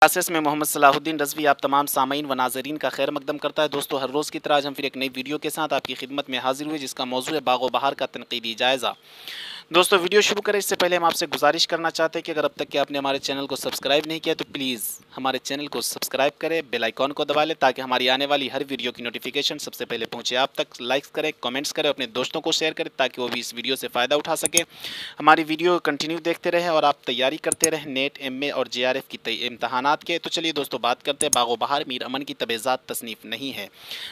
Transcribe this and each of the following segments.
Classes में मोहम्मद सलाहुद्दीन रज़वी आप तमाम सामीन व नाज़रीन का खैर मकदम करता है। दोस्तों, हर रोज़ की तरह आज हम फिर एक नई वीडियो के साथ आपकी खिदमत में हाजिर हुए, जिसका मौजू है बाग़ व बहार का तनक़ीदी जायज़ा। दोस्तों, वीडियो शुरू करें इससे पहले हम आपसे गुजारिश करना चाहते हैं कि अगर अब तक कि आपने हमारे चैनल को सब्सक्राइब नहीं किया तो प्लीज़ हमारे चैनल को सब्सक्राइब करें, बेल आइकॉन को दबा लें ताकि हमारी आने वाली हर वीडियो की नोटिफिकेशन सबसे पहले पहुंचे आप तक। लाइक्स करें, कमेंट्स करें, अपने दोस्तों को शेयर करें ताकि वो भी इस वीडियो से फ़ायदा उठा सके। हमारी वीडियो कंटिन्यू देखते रहें और आप तैयारी करते रहें नेट, MA और JRF की इम्तहानात के। तो चलिए दोस्तों, बात करते हैं बाग़ व बहार मीर अमन की तबेज़ात तसनीफ़ नहीं है,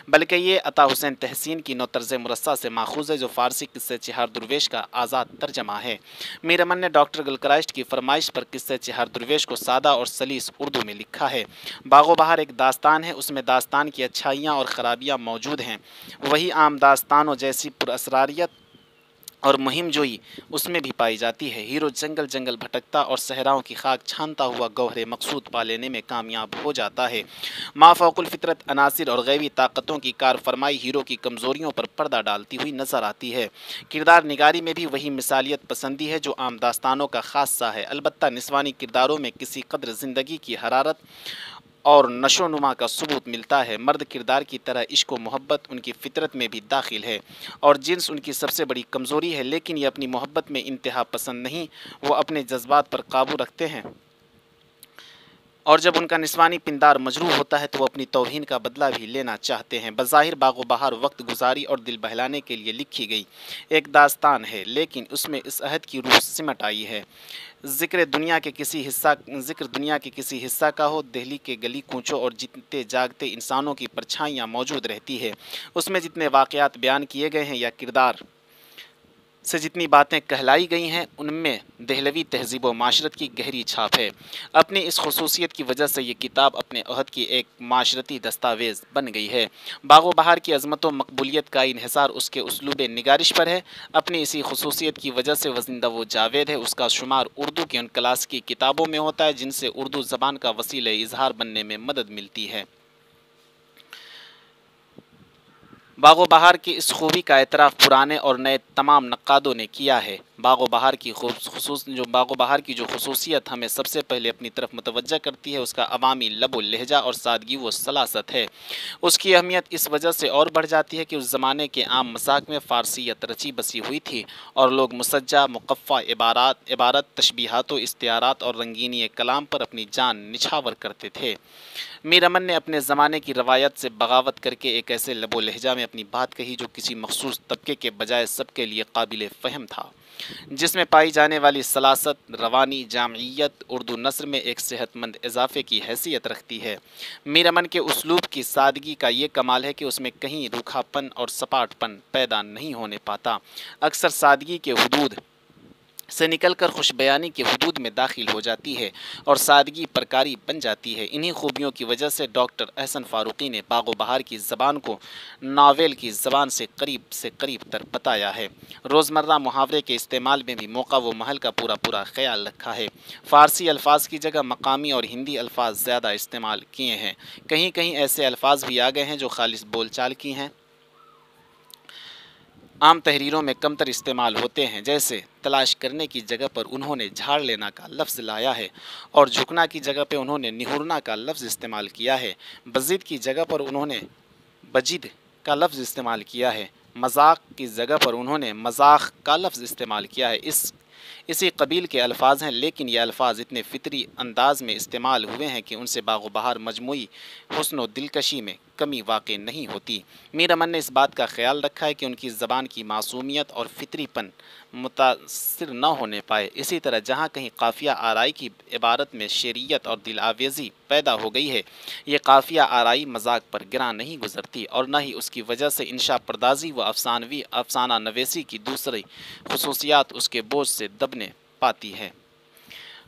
बल्कि ये अता हुसैन तहसीन की नौतर्ज़ मुरस्सा से माखूज़ है, जो फ़ारसी किस्से चिहार दुर्वेश का आज़ाद तर्जमा है। मीर अमन ने डॉक्टर गलकराइस्ट की फरमाइश पर किस्से चिहार दुर्वेश को सादा और सलीस उर्दू में लिखा है। बाग़ व बहार एक दास्तान है, उसमें दास्तान की अच्छाइयाँ और ख़राबियाँ मौजूद हैं, वही आम दास्तानों जैसी पुरअसरारियत और मुहिम जोई उसमें भी पाई जाती है। हीरो जंगल जंगल भटकता और सहराओं की खाक छानता हुआ गौहरे मकसूद पा लेने में कामयाब हो जाता है। माफ़ौकुल फितरत अनासिर और गैबी ताकतों की कार फरमाई हीरो की कमज़ोरियों पर पर्दा डालती हुई नज़र आती है। किरदार निगारी में भी वही मिसालियत पसंदी है जो आम दास्तानों का ख़ासा है। अलबत्ता निस्वानी किरदारों में किसी कदर ज़िंदगी की हरारत और नशो नुमा का सबूत मिलता है। मर्द किरदार की तरह इश्क व मोहब्बत उनकी फितरत में भी दाखिल है और जिन्स उनकी सबसे बड़ी कमज़ोरी है, लेकिन ये अपनी मोहब्बत में इंतहा पसंद नहीं, वो अपने जज्बात पर काबू रखते हैं और जब उनका निस्वानी पिंदार मजरूह होता है तो वो अपनी तौहीन का बदला भी लेना चाहते हैं। बज़ाहिर बाग़ व बहार वक्त गुजारी और दिल बहलाने के लिए लिखी गई एक दास्तान है, लेकिन उसमें इस अहद की रूह सिमट आई है। ज़िक्र दुनिया के किसी हिस्सा का हो, दिल्ली के गली कूचों और जीते जागते इंसानों की परछाइयाँ मौजूद रहती है। उसमें जितने वाक़यात बयान किए गए हैं या किरदार से जितनी बातें कहलाई गई हैं, उनमें दहलवी तहज़ीब व माशरत की गहरी छाप है। अपनी इस खसूसियत की वजह से ये किताब अपने अहद की एक माशरती दस्तावेज़ बन गई है। बाग़ व बहार की अज़मत व मकबूलियत का इन्हिसार उसके उसलूब निगारिश पर है। अपनी इसी खसूसियत की वजह से वज़िंदा वो जावेद है। उसका शुमार उर्दू की उन क्लास की किताबों में होता है जिनसे उर्दू ज़बान का वसीला इज़हार बनने में मदद मिलती है। बाग़ व बहार की इस खूबी का एतराफ़ पुराने और नए तमाम नक्कादों ने किया है। बाग़ व बहार की बाग़ व बहार की जो खसूसियत हमें सबसे पहले अपनी तरफ मुतवज्जा करती है, उसका अवामी लब व लहजा और सादगी व सलासत है। उसकी अहमियत इस वजह से और बढ़ जाती है कि उस ज़माने के आम मज़ाक में फ़ारसियत रची बसी हुई थी और लोग मुसज्जा, मुक़फ़्फ़ा इबारत, तशबीहात व इस्तिआरात और रंगीनी कलाम पर अपनी जान निछावर करते थे। मीर अमन ने अपने ज़माने की रवायत से बगावत करके एक ऐसे लबो लहजा में अपनी बात कही जो किसी मखसूस तबके के बजाय सबके लिए काबिल फ़हम था, जिसमें पाई जाने वाली सलासत, रवानी, जामियत उर्दू नस्र में एक सेहतमंद इजाफे की हैसियत रखती है। मीर अमन के उसलूब की सादगी का ये कमाल है कि उसमें कहीं रूखापन और सपाटपन पैदा नहीं होने पाता। अक्सर सादगी के हुदूद से निकलकर खुश बयानी के हुदूद में दाखिल हो जाती है और सादगी परकारी बन जाती है। इन्हीं खूबियों की वजह से डॉक्टर अहसन फ़ारूक़ी ने बाग़ व बहार की ज़बान को नावेल की ज़बान से करीब तर बताया है। रोज़मर्रा मुहावरे के इस्तेमाल में भी मौका व महल का पूरा ख्याल रखा है। फ़ारसी अल्फाज की जगह मकामी और हिंदी अल्फाज ज़्यादा इस्तेमाल किए हैं। कहीं कहीं ऐसे अल्फाज भी आ गए हैं जो खालिस बोलचाल की हैं, आम तहरीरों में कमतर इस्तेमाल होते हैं। जैसे तलाश करने की जगह पर उन्होंने झाड़ लेना का लफ्ज़ लाया है और झुकना की जगह पर उन्होंने निहुरना का लफ्ज़ इस्तेमाल किया है। बज़िद की जगह पर उन्होंने बजिद का लफ्ज़ इस्तेमाल किया है। मज़ाक की जगह पर उन्होंने मज़ाक का लफ्ज़ इस्तेमाल किया है। इसी कबील के अल्फाज हैं, लेकिन ये अल्फाज इतने फितरी अंदाज में इस्तेमाल हुए हैं कि उनसे बाग़ व बहार मजमूई हुस्न व दिलकशी में कमी वाक़ई नहीं होती। मीर अमन ने इस बात का ख्याल रखा है कि उनकी ज़बान की मासूमियत और फितरीपन मुतासिर न होने पाए। इसी तरह जहाँ कहीं काफ़िया आराई की इबारत में शेरियत और दिल आवेज़ी पैदा हो गई है, ये काफ़िया आराई मजाक पर गिरा नहीं गुजरती और न ही उसकी वजह से इंशा पर्दाजी व अफसाना नवेसी की दूसरी खसूसियात उसके बोझ से दबने पाती है।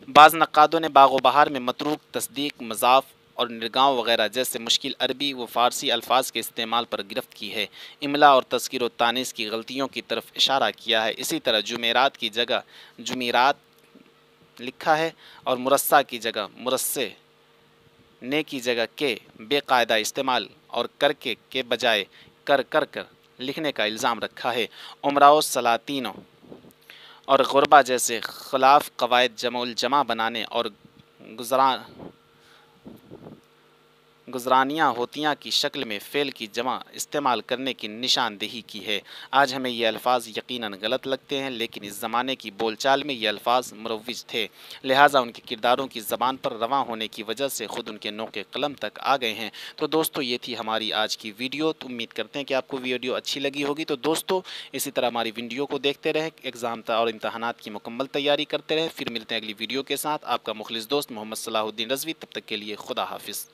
बाज़ नक्कादों ने बाग़ व बहार में मतरूक, तस्दीक, मज़ाफ़ और निर्गांव वगैरह जैसे मुश्किल अरबी व फ़ारसी अल्फाज के इस्तेमाल पर गिरफ्त की है। इमला और तज़कीर व तानीस की गलतियों की तरफ इशारा किया है। इसी तरह जुमेरात की जगह जुमीरात लिखा है और मुरस्सा की जगह मुरस्से, ने की जगह के बेकायदा इस्तेमाल और करके के बजाय कर लिखने का इल्ज़ाम रखा है। उमराओ, सलातीनों और गुरबा जैसे खिलाफ कवायद जमा बनाने और गुजरानियाँ होतियाँ की शक्ल में फ़ेल की जमा इस्तेमाल करने की निशानदेही की है। आज हमें ये अल्फाज यकीनन गलत लगते हैं, लेकिन इस ज़माने की बोलचाल में ये अल्फाज मुरव्विज थे, लिहाजा उनके किरदारों की ज़बान पर रवां होने की वजह से ख़ुद उनके नोक़े कलम तक आ गए हैं। तो दोस्तों ये थी हमारी आज की वीडियो। तो उम्मीद करते हैं कि आपको वीडियो अच्छी लगी होगी। तो दोस्तों इसी तरह हमारी वीडियो को देखते रहें, एग्ज़ाम और इम्तहानात की मुकम्मल तैयारी करते रहें। फिर मिलते हैं अगली वीडियो के साथ। आपका मुखलिस दोस्त मोहम्मद सलाहुद्दीन रज़वी। तब तक के लिए खुदा हाफिज़।